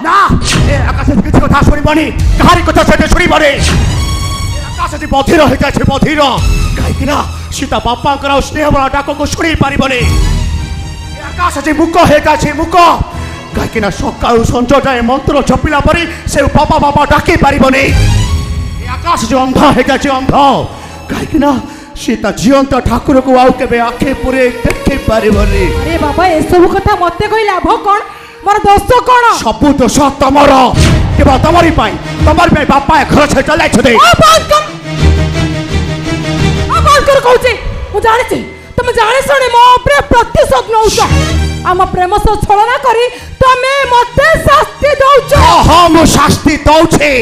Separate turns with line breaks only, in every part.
ना ए आकाश किसी कथा शुणबनी कहारी कथा से शुणबनी आकाश जी बधिर होता है बधिर कहीं सीता बापा स्नेह बड़ा डाक को शुणी पारबनी आकाश जी मुक होता है मुक कहीं सका संज जाए मंत्र जपिला पर से बापा बापा डाकी पारबनी आकाश जो अंध होता है अंध कहीं सीता जीवंत ठाकुर को आउ के आखे पूरे देखी पारबनी
अरे बाबा ए सब कथा मते कोई लाभ कौन मोर दोष कौन
सब दोष तमर केवल तमरी तमर बापा घर से चल
कहूचे मु जाने तुम जाने शुणी मो उपरे प्रतिशोध नौछ आम प्रेम सह छलना करी तमे मते शास्ति दउछ
हां मु शास्ति दउछे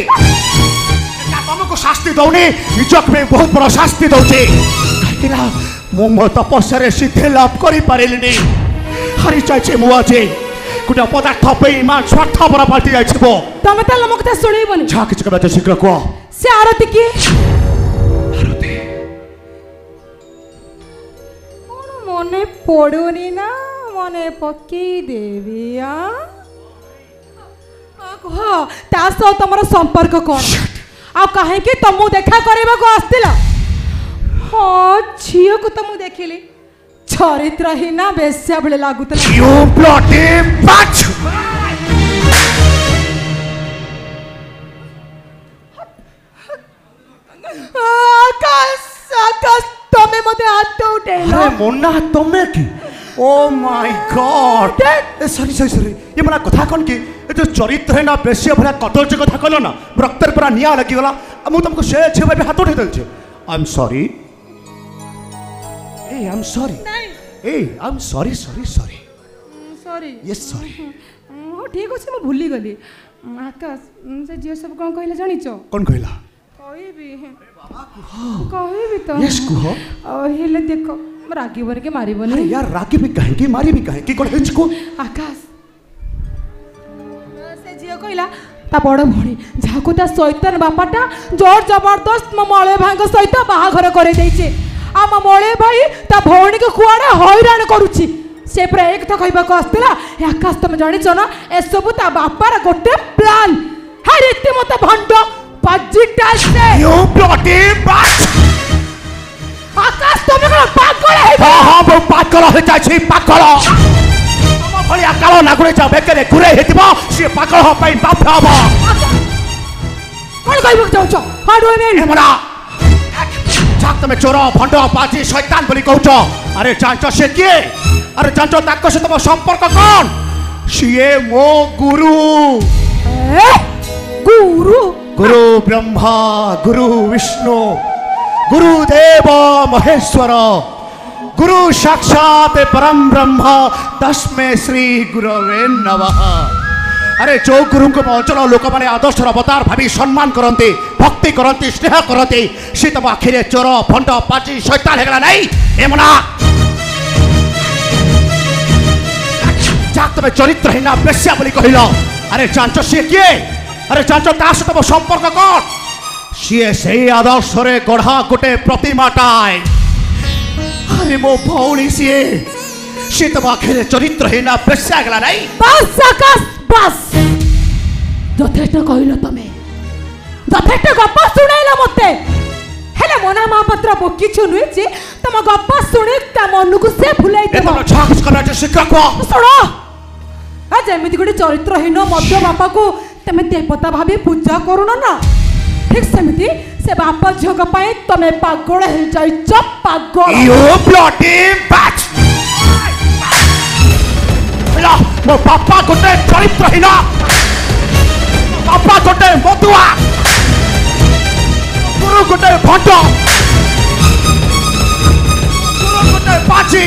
तुमको शास्ति दौनी निजक में बहुत बड़ा शास्ति दउछे कहिना मु मो तपस्या सिद्धि लाभ करि पारिलिनी हारि जाइछे मु आज गुटा पदार्थ पे ईमान स्वार्थ बरा पार्टी जाइछबो
तमे त लमक त सुणीबनी
जा किछ कहबा त शीघ्र को
से आरती की
आरती
मने पड़ोनी ना मने पक्की देविया कह ता सह तमर संपर्क कौन आ कहे कि तुमु देखा करबा को आस्तिला हां झियो को तुमु देखिली चरित्रहीना बेस्या बळे लागुतला
यू ब्लडी बच
आकाश तमे मते हाथ उठेलो
अरे मोना तमे की oh my God sorry sorry sorry ये मना कथा कौन की जो चरित्र है ना बेसिया भरा कटोच कथा कहलो ना रक्तर पूरा निया लगी गला मु तुमको से छे भाई हाथ उठे दलछे I am sorry ah I am sorry ah I am sorry sorry sorry
sorry
yes sorry
हो ठीक अछि म भूली गली आकाश से जियो सब कोन कहले जानि छ
कौन कहला
कहबी तो
यस कुह
हेले देखो रागी बर के मारिबो
अरे यार रागी भी कहे की मारी भी कहे की कोन हिच को
आकाश से जियो कहला ता बड़ भणी जाको ता शैतान बापाटा जोर जबरदस्त मळे भांग सहित बाहाघर करे दैछे आ मळे भाई ता भौणी के कुआडे हैरान करूची से पर एक तो कहबा को आस्तिला आकाश तुम जानि छ ना ए सब ता बापार गोटे प्लान हा रीति मत भंड पजिटा से
यू ब्लडी बच
आकाश तुम को पागल है
हां हां वो पागल हो जाय छी पागल हम भलिया कालो नागुरे जा बेकरे घुरे हेतिबो से पागल हो पई बाप हबो
कोन कहबो जाउ छ हाउ डू आई मीन
हमरा जाक तमे चोर भंड पाजी शैतान बोली कहउछ अरे जांचो से के अरे जांचो ताको से तम संपर्क कोन सीए मो गुरु
गुरु
गुरु ब्रह्मा गुरु विष्णु गुरुदेव महेश्वर गुरु साक्षात परम ब्रह्म तस्मै श्री गुरवे नमः अरे जो गुरु को अंचल लोक मैंने आदर्शर अवतार भावी सम्मान करते भक्ति करते स्नेह करते सी तुम आखिरे चोर भंड पाची शैतान हेगला नहीं एमना जाक तुम चरित्रहीना बेस्या बोली कहल अरे जांच सी किए अरे जांच ता सहित तुम संपर्क कौन सी से आदर्श गढ़ा गोटे प्रतिमाटाए अरे मो भौणी सी तुम आखिरे चरित्रहीना बेस्या हेगला नहीं
बस आकाश बस यथेष्ट कहल तमे यथेष्ट गप शुणाइल मते हेले मोना महापात्र बोकी छुनुई जे तम गप शुणी ता मन को से भुलाई देबो
एतनो झाकस करा जे शिक्षा को
सुनो आ जेमिति गुडी चरित्रहीन मध्य बापा को तमे देवता भाबी पूजा करूनो ना ठीक सेमिति से बापा झग पाए तमे पागल हे जाई च पागल
यू ब्लडी बैच ला मो बापा गोटे चरित्रहीन बापा गोटे मधुआ गुरु गोटे भंड गुरु गोटे पाची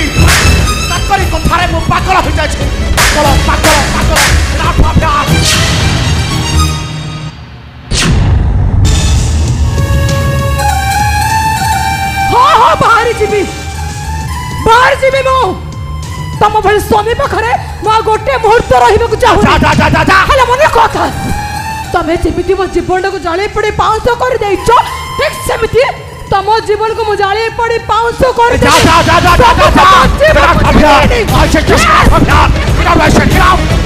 ताकरी कथारे मो पागल हो जाय छै पागल पागल पागल रात बापा
हां हां बाहर जीवी मो तम भले स्वामी पाखरे मा गोटे मुहूर्त रहिबा को चाहू
जा जा जा जा जा
हला मने कथा तमे जेमिति मो जीवन को जाले पड़े 500 कर देइछो ठीक सेमिति तम जीवन को मो जाले पड़े 500 कर
जा जा जा जा जा जा